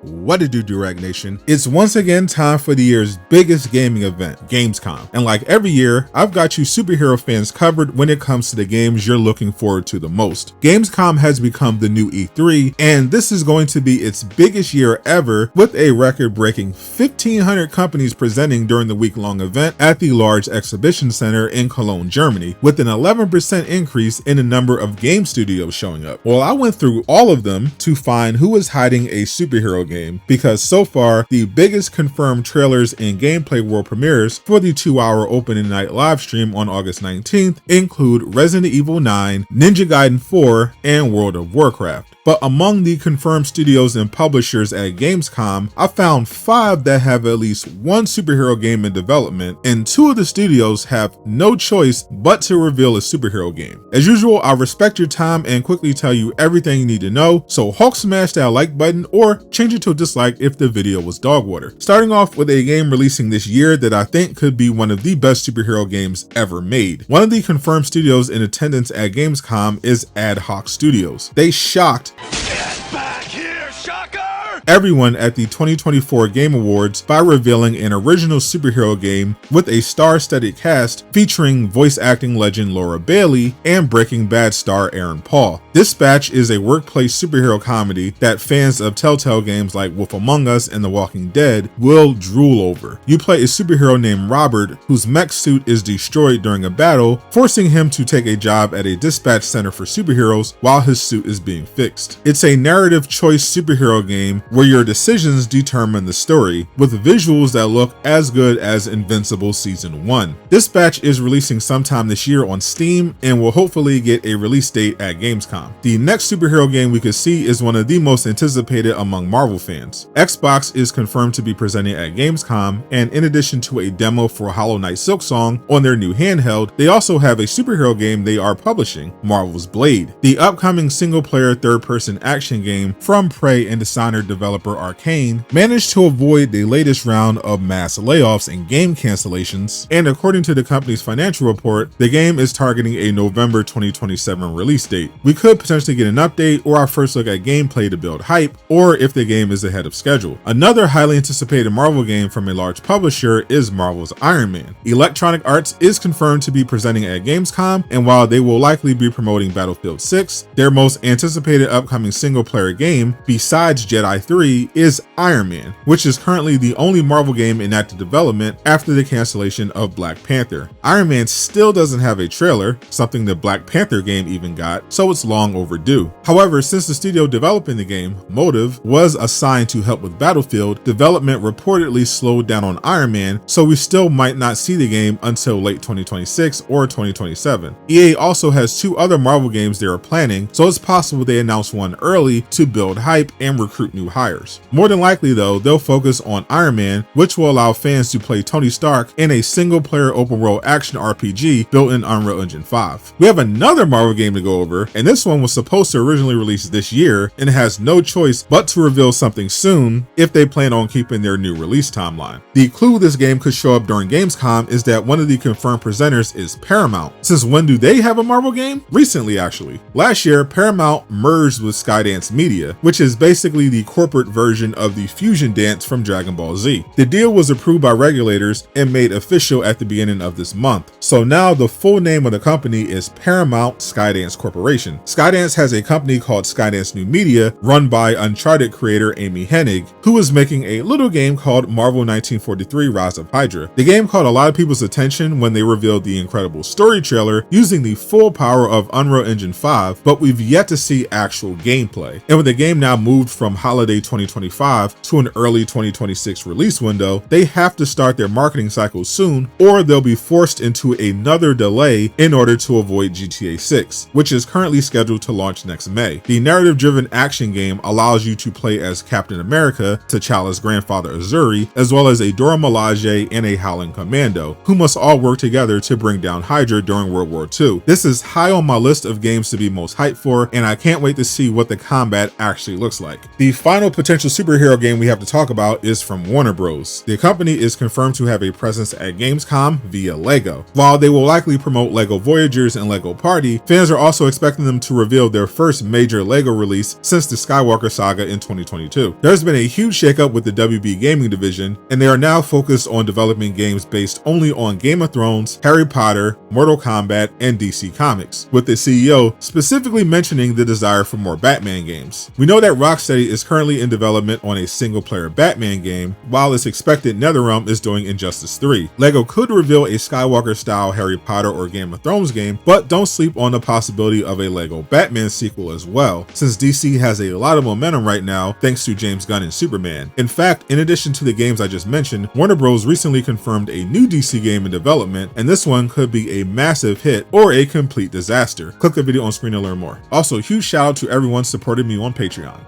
What it do, Durag Nation? It's once again time for the year's biggest gaming event, Gamescom. And like every year, I've got you superhero fans covered when it comes to the games you're looking forward to the most. Gamescom has become the new E3, and this is going to be its biggest year ever, with a record-breaking 1,500 companies presenting during the week-long event at the large exhibition center in Cologne, Germany, with an 11% increase in the number of game studios showing up. Well, I went through all of them to find who is hiding a superhero game, because so far the biggest confirmed trailers and gameplay world premieres for the 2-hour opening night live stream on August 19th include Resident Evil 9, Ninja Gaiden 4, and World of Warcraft. But among the confirmed studios and publishers at Gamescom, I found 5 that have at least one superhero game in development, and 2 of the studios have no choice but to reveal a superhero game. As usual, I respect your time and quickly tell you everything you need to know, so Hulk smash that like button or change it to a dislike if the video was dog water. Starting off with a game releasing this year that I think could be one of the best superhero games ever made. One of the confirmed studios in attendance at Gamescom is Adhoc Studios. They shocked everyone at the 2024 Game Awards by revealing an original superhero game with a star-studded cast featuring voice acting legend Laura Bailey and Breaking Bad star Aaron Paul. Dispatch is a workplace superhero comedy that fans of Telltale games like Wolf Among Us and The Walking Dead will drool over. You play a superhero named Robert whose mech suit is destroyed during a battle, forcing him to take a job at a dispatch center for superheroes while his suit is being fixed. It's a narrative choice superhero game where your decisions determine the story, with visuals that look as good as Invincible Season 1. Dispatch is releasing sometime this year on Steam and will hopefully get a release date at Gamescom. The next superhero game we could see is one of the most anticipated among Marvel fans. Xbox is confirmed to be presenting at Gamescom, and in addition to a demo for Hollow Knight Silksong on their new handheld, they also have a superhero game they are publishing, Marvel's Blade. The upcoming single-player third-person action game from Prey and Dishonored developer Arkane managed to avoid the latest round of mass layoffs and game cancellations, and according to the company's financial report, the game is targeting a November 2027 release date. We could potentially get an update or our first look at gameplay to build hype, or if the game is ahead of schedule. Another highly anticipated Marvel game from a large publisher is Marvel's Iron Man. Electronic Arts is confirmed to be presenting at Gamescom, and while they will likely be promoting Battlefield 6, their most anticipated upcoming single-player game, besides Jedi 3, is Iron Man, which is currently the only Marvel game in active development after the cancellation of Black Panther. Iron Man still doesn't have a trailer, something the Black Panther game even got, so it's long overdue. However, since the studio developing the game, Motive, was assigned to help with Battlefield, development reportedly slowed down on Iron Man, so we still might not see the game until late 2026 or 2027. EA also has 2 other Marvel games they are planning, so it's possible they announce one early to build hype and recruit new hires. More than likely though, they'll focus on Iron Man, which will allow fans to play Tony Stark in a single-player open-world action RPG built in Unreal Engine 5. We have another Marvel game to go over, and this one was supposed to originally release this year and has no choice but to reveal something soon if they plan on keeping their new release timeline. The clue this game could show up during Gamescom is that one of the confirmed presenters is Paramount. Since when do they have a Marvel game? Recently, actually. Last year, Paramount merged with Skydance Media, which is basically the corporate version of the fusion dance from Dragon Ball Z. The deal was approved by regulators and made official at the beginning of this month. So now the full name of the company is Paramount Skydance Corporation. Skydance has a company called Skydance New Media run by Uncharted creator Amy Hennig, who is making a little game called Marvel 1943 Rise of Hydra. The game caught a lot of people's attention when they revealed the incredible story trailer using the full power of Unreal Engine 5, but we've yet to see actual gameplay. And with the game now moved from holiday 2025 to an early 2026 release window, they have to start their marketing cycle soon, or they'll be forced into another delay in order to avoid GTA 6, which is currently scheduled to launch next May. The narrative-driven action game allows you to play as Captain America, T'Challa's grandfather Azuri, as well as a Dora Milaje and a Howling Commando, who must all work together to bring down Hydra during World War II. This is high on my list of games to be most hyped for, and I can't wait to see what the combat actually looks like. The final final potential superhero game we have to talk about is from Warner Bros. The company is confirmed to have a presence at Gamescom via LEGO. While they will likely promote LEGO Voyagers and LEGO Party, fans are also expecting them to reveal their first major LEGO release since the Skywalker saga in 2022. There's been a huge shakeup with the WB gaming division, and they are now focused on developing games based only on Game of Thrones, Harry Potter, Mortal Kombat, and DC Comics, with the CEO specifically mentioning the desire for more Batman games. We know that Rocksteady is currently in development on a single-player Batman game, while its expected NetherRealm is doing Injustice 3. LEGO could reveal a Skywalker-style Harry Potter or Game of Thrones game, but don't sleep on the possibility of a LEGO Batman sequel as well, since DC has a lot of momentum right now thanks to James Gunn and Superman. In fact, in addition to the games I just mentioned, Warner Bros. Recently confirmed a new DC game in development, and this one could be a massive hit or a complete disaster. Click the video on screen to learn more. Also, huge shout out to everyone supporting me on Patreon.